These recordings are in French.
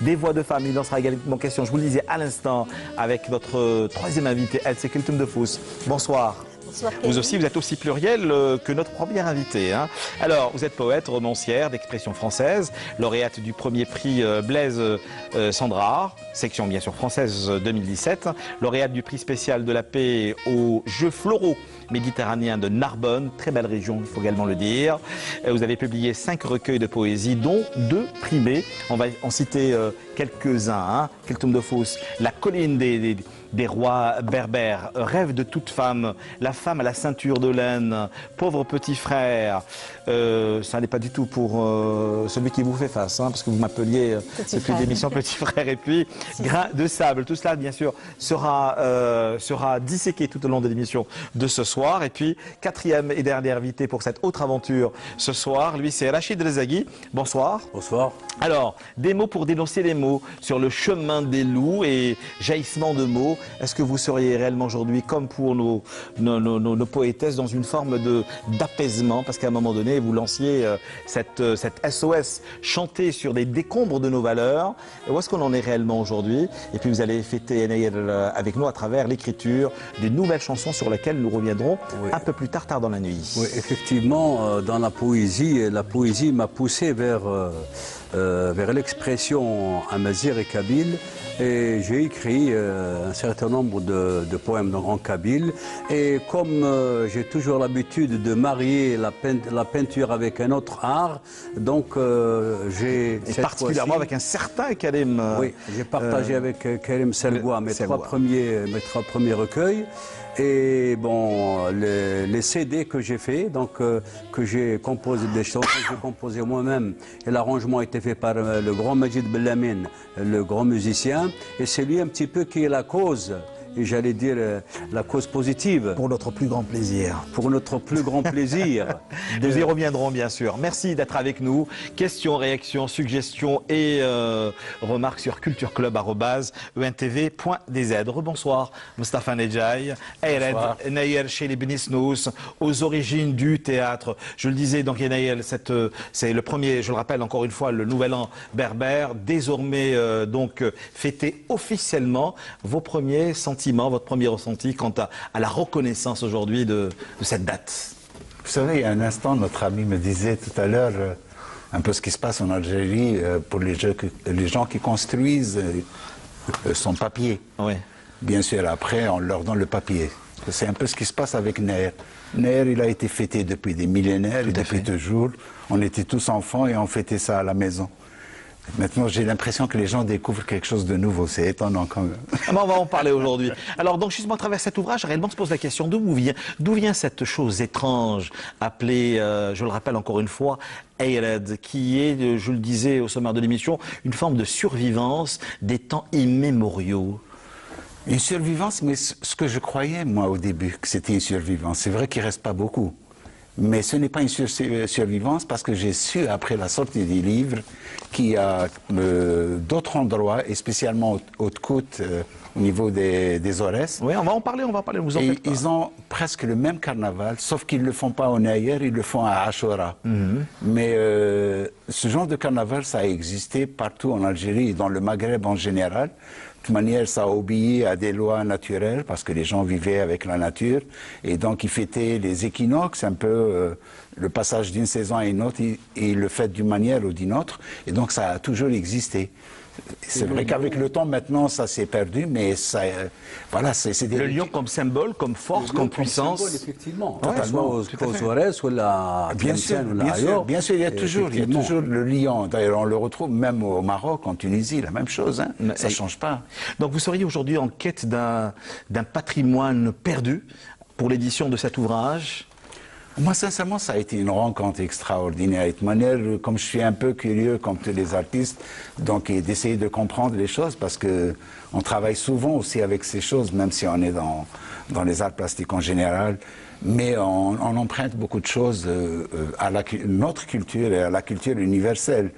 Des voix de famille, il en sera également question, je vous le disais à l'instant, avec notre troisième invité, Else Kultum de Fous. Bonsoir. Bonsoir, vous aussi, vous êtes aussi pluriel que notre première invitée. Hein. Alors, vous êtes poète, romancière d'expression française, lauréate du premier prix Blaise Sandrard, section bien sûr française 2017, lauréate du prix spécial de la paix aux Jeux floraux méditerranéens de Narbonne, très belle région, il faut également le dire. Vous avez publié 5 recueils de poésie, dont 2 primés. On va en citer quelques-uns. Hein. Kultum de Fous, La colline des rois berbères, Rêve de toute femme, La femme à la ceinture de laine, Pauvre petit frère. Ça n'est pas du tout pour celui qui vous fait face, hein, parce que vous m'appeliez depuis l'émission Petit frère, et puis Grain de sable. Tout cela, bien sûr, sera disséqué tout au long de l'émission de ce soir. Et puis, 4e et dernier invité pour cette autre aventure ce soir, lui, c'est Rachid Rezagui. Bonsoir. Bonsoir. Alors, des mots pour dénoncer les mots sur le chemin des loups et jaillissement de mots. Est-ce que vous seriez réellement aujourd'hui, comme pour nos poétesses, dans une forme d'apaisement? Parce qu'à un moment donné, vous lanciez cette SOS chantée sur des décombres de nos valeurs. Et où est-ce qu'on en est réellement aujourd'hui? Et puis vous allez fêter avec nous à travers l'écriture des nouvelles chansons sur lesquelles nous reviendrons un peu plus tard dans la nuit. Oui, effectivement, dans la poésie m'a poussé vers l'expression amazigh et kabyle. Et j'ai écrit un certain nombre de poèmes en kabyle. Et comme j'ai toujours l'habitude de marier la peinture avec un autre art, donc j'ai... Et particulièrement avec un certain Karim... oui, j'ai partagé avec Karim Selgoua mes trois premiers recueils. Et bon, les CD que j'ai fait, donc que j'ai composé des chansons que j'ai composées moi-même, et l'arrangement a été fait par le grand Majid Bellamine, le grand musicien, et c'est lui un petit peu qui est la cause. Et j'allais dire la cause positive. Pour notre plus grand plaisir. Pour notre plus grand plaisir. Nous y reviendrons bien sûr. Merci d'être avec nous. Questions, réactions, suggestions et remarques sur cultureclub@entv.dz. Rebonsoir Moustapha Nedjaï, Ayred Nayer chez les Benisnous, aux origines du théâtre. Je le disais, donc Nayer, c'est le premier, je le rappelle encore une fois, le nouvel an berbère, désormais donc fêté officiellement. Vos premiers sentiments, votre premier ressenti quant à la reconnaissance aujourd'hui de cette date? Vous savez, il y a un instant, notre ami me disait tout à l'heure un peu ce qui se passe en Algérie pour les gens qui construisent son papier. Oui. Bien sûr, après, on leur donne le papier. C'est un peu ce qui se passe avec Nair. Nair, il a été fêté depuis des millénaires, et depuis toujours. On était tous enfants et on fêtait ça à la maison. Maintenant, j'ai l'impression que les gens découvrent quelque chose de nouveau. C'est étonnant quand même. On va en parler aujourd'hui. Alors, donc, justement, à travers cet ouvrage, réellement se pose la question d'où vient cette chose étrange appelée, je le rappelle encore une fois, Ayred, qui est, je le disais au sommaire de l'émission, une forme de survivance des temps immémoriaux. Une survivance, mais ce que je croyais, moi, au début, que c'était une survivance. C'est vrai qu'il ne reste pas beaucoup. Mais ce n'est pas une survivance parce que j'ai su, après la sortie des livres, qu'il y a d'autres endroits, et spécialement Haute-Côte, au niveau des Aurès. Oui, on va en parler, vous en faites pas. Ils ont presque le même carnaval, sauf qu'ils ne le font pas au Nayer, ils le font à Ashura. Mais ce genre de carnaval, ça a existé partout en Algérie et dans le Maghreb en général. De toute manière, ça a obéi à des lois naturelles parce que les gens vivaient avec la nature. Et donc, ils fêtaient les équinoxes, un peu le passage d'une saison à une autre, et ils le fêtent d'une manière ou d'une autre. Et donc, ça a toujours existé. C'est vrai qu'avec le temps, maintenant, ça s'est perdu, mais ça, voilà, c'est des... Le lion comme symbole, comme force, comme puissance. Symbole, effectivement. Totalement. Aux Aurès ou la bien sûr, il y a toujours le lion. D'ailleurs, on le retrouve même au Maroc, en Tunisie, la même chose. Hein. Ça ne change pas. Donc, vous seriez aujourd'hui en quête d'un patrimoine perdu pour l'édition de cet ouvrage? Moi, sincèrement, ça a été une rencontre extraordinaire. Et de manière, comme je suis un peu curieux, comme tous les artistes, donc d'essayer de comprendre les choses, parce que on travaille souvent aussi avec ces choses, même si on est dans les arts plastiques en général. mais on emprunte beaucoup de choses à notre culture et à la culture universelle.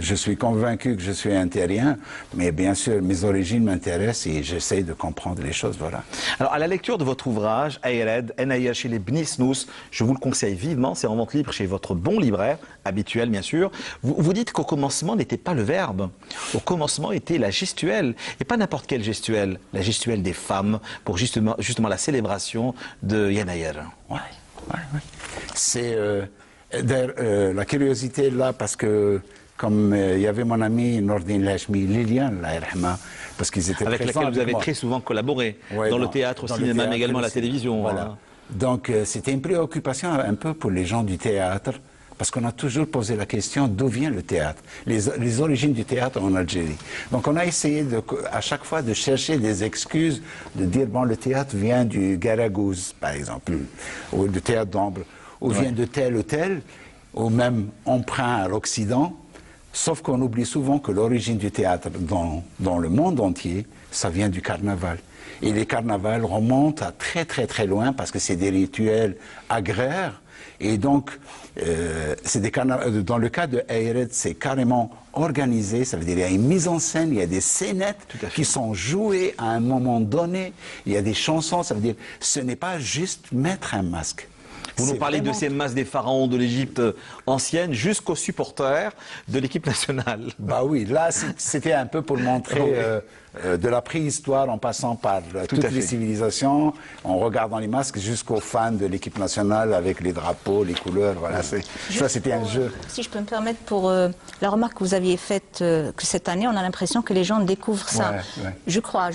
Je suis convaincu que je suis un terrien, mais bien sûr, mes origines m'intéressent et j'essaie de comprendre les choses, voilà. Alors, à la lecture de votre ouvrage, Ayred, Enaya chez les Bnisnous, je vous le conseille vivement, c'est en vente libre chez votre bon libraire, habituel bien sûr. Vous dites qu'au commencement n'était pas le verbe, au commencement était la gestuelle, et pas n'importe quelle gestuelle, la gestuelle des femmes, pour justement la célébration de Yenayer. Ouais. C'est la curiosité là, parce que comme il y avait mon ami Nordin Lachmi, Liliane, parce qu'ils étaient avec laquelle vous avez très souvent collaboré, dans le théâtre, au cinéma, mais également à la télévision. Voilà. Hein. Donc c'était une préoccupation un peu pour les gens du théâtre, parce qu'on a toujours posé la question d'où vient le théâtre, les origines du théâtre en Algérie. Donc on a essayé à chaque fois de chercher des excuses, de dire bon, le théâtre vient du Garagouz, par exemple, ou du théâtre d'Ambre, ou vient de tel ou tel, ou même emprunt à l'Occident. Sauf qu'on oublie souvent que l'origine du théâtre dans le monde entier, ça vient du carnaval. Et les carnavals remontent à très très très loin parce que c'est des rituels agraires. Et donc, dans le cas de Ayred, c'est carrément organisé, ça veut dire il y a une mise en scène, il y a des scénettes qui sont jouées à un moment donné, il y a des chansons, ça veut dire ce n'est pas juste mettre un masque. Vous nous parlez de ces masses des pharaons de l'Égypte ancienne jusqu'aux supporters de l'équipe nationale. Bah oui, là c'était un peu pour montrer de la préhistoire en passant par toutes les civilisations, en regardant les masques jusqu'aux fans de l'équipe nationale avec les drapeaux, les couleurs, voilà. Ça c'était un jeu. Si je peux me permettre, pour la remarque que vous aviez faite, que cette année on a l'impression que les gens découvrent ça. Ouais. Je crois.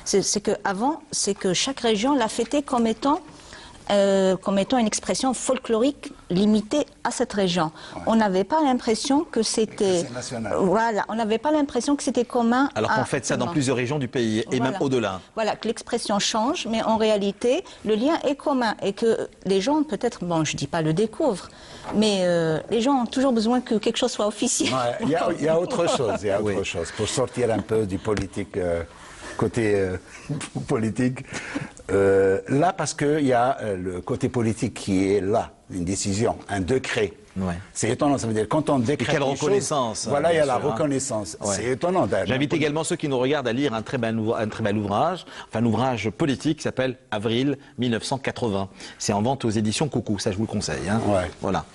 C'est qu'avant, c'est que chaque région l'a fêté comme étant une expression folklorique limitée à cette région. Ouais. On n'avait pas l'impression que c'était... Voilà, on n'avait pas l'impression que c'était commun. Alors qu'on fait ça dans plusieurs régions du pays, et même au-delà. Voilà, que l'expression change, mais en réalité, le lien est commun, et que les gens, peut-être, bon, je ne dis pas le découvrent, mais les gens ont toujours besoin que quelque chose soit officiel. Il y a autre chose, pour sortir un peu du politique... côté politique. Là, parce qu'il y a le côté politique qui est là, une décision, un décret. Ouais. C'est étonnant, ça veut dire quand on décrète. Et quelle reconnaissance. Voilà, il y a la reconnaissance. Ouais. C'est étonnant. J'invite également ceux qui nous regardent à lire un très bel ouvrage, un ouvrage politique qui s'appelle Avril 1980. C'est en vente aux éditions Coucou, ça je vous le conseille. Hein. Ouais. Voilà.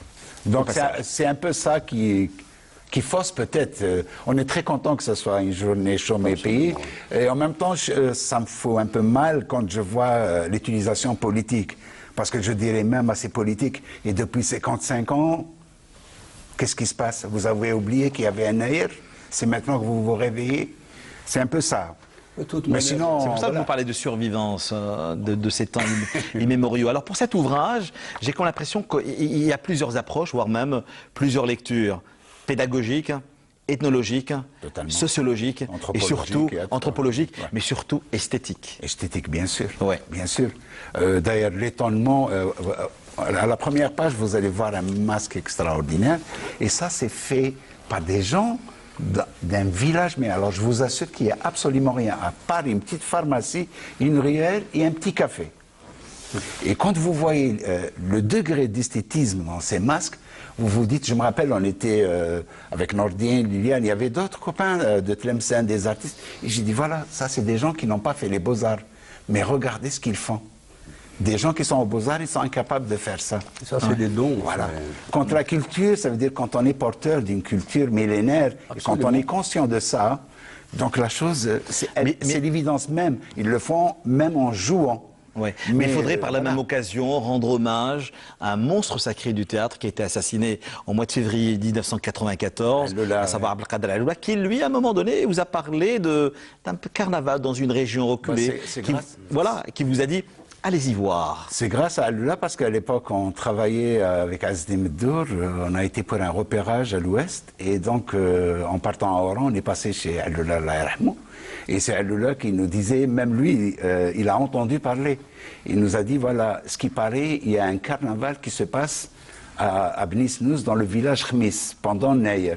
Donc c'est un peu ça qui fausse peut-être. On est très content que ce soit une journée chômée pays. Et en même temps, ça me fout un peu mal quand je vois l'utilisation politique. Parce que je dirais même à ces politiques, et depuis 55 ans, qu'est-ce qui se passe? Vous avez oublié qu'il y avait un air? C'est maintenant que vous vous réveillez? C'est un peu ça. Mais sinon, c'est pour ça que vous parlez de survivance de ces temps immémoriaux. Alors pour cet ouvrage, j'ai comme l'impression qu'il y a plusieurs approches, voire même plusieurs lectures. Pédagogique, ethnologique, sociologique et surtout anthropologique, mais surtout esthétique. Esthétique, bien sûr. Ouais. Bien sûr. D'ailleurs, l'étonnement, à la première page, vous allez voir un masque extraordinaire. Et ça, c'est fait par des gens d'un village. Mais alors, je vous assure qu'il n'y a absolument rien, à part une petite pharmacie, une ruelle et un petit café. Et quand vous voyez le degré d'esthétisme dans ces masques, vous vous dites, je me rappelle, on était avec Nordin, Liliane, il y avait d'autres copains de Tlemcen, des artistes. Et j'ai dit, voilà, ça c'est des gens qui n'ont pas fait les beaux-arts. Mais regardez ce qu'ils font. Des gens qui sont aux beaux-arts, ils sont incapables de faire ça. Ça, c'est des dons. Voilà. Contre la culture, ça veut dire quand on est porteur d'une culture millénaire, et quand on est conscient de ça, donc la chose, c'est l'évidence même. Ils le font même en jouant. Ouais. Mais il faudrait par la même occasion rendre hommage à un monstre sacré du théâtre qui a été assassiné au mois de février 1994, à savoir Abdelkader Alloula, qui lui, à un moment donné, vous a parlé d'un carnaval dans une région reculée, qui vous a dit « allez-y voir ». C'est grâce à Alloula parce qu'à l'époque, on travaillait avec Azdi Meddour, on a été pour un repérage à l'ouest, et donc en partant à Oran, on est passé chez Alloula Allah yarhamou. Et c'est Alloula qui nous disait, même lui, il a entendu parler. Il nous a dit, voilà, ce qui paraît, il y a un carnaval qui se passe à Bnisnous, dans le village Khmis, pendant Nayer.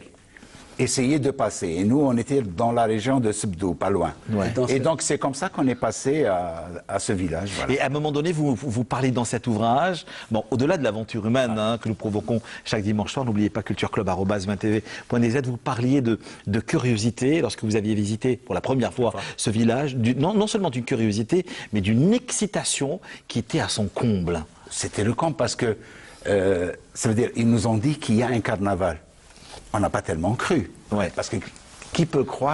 essayer de passer. Et nous, on était dans la région de Sebdou, pas loin. Ouais. Et donc, c'est comme ça qu'on est passé à ce village. Voilà. Et à un moment donné, vous parlez dans cet ouvrage, bon, au-delà de l'aventure humaine que nous provoquons chaque dimanche soir, n'oubliez pas cultureclub@20tv.dz, vous parliez de curiosité lorsque vous aviez visité pour la première fois ce village, non seulement d'une curiosité, mais d'une excitation qui était à son comble. C'était le comble parce que, ça veut dire, ils nous ont dit qu'il y a un carnaval. On n'a pas tellement cru. Ouais. Parce que qui peut croire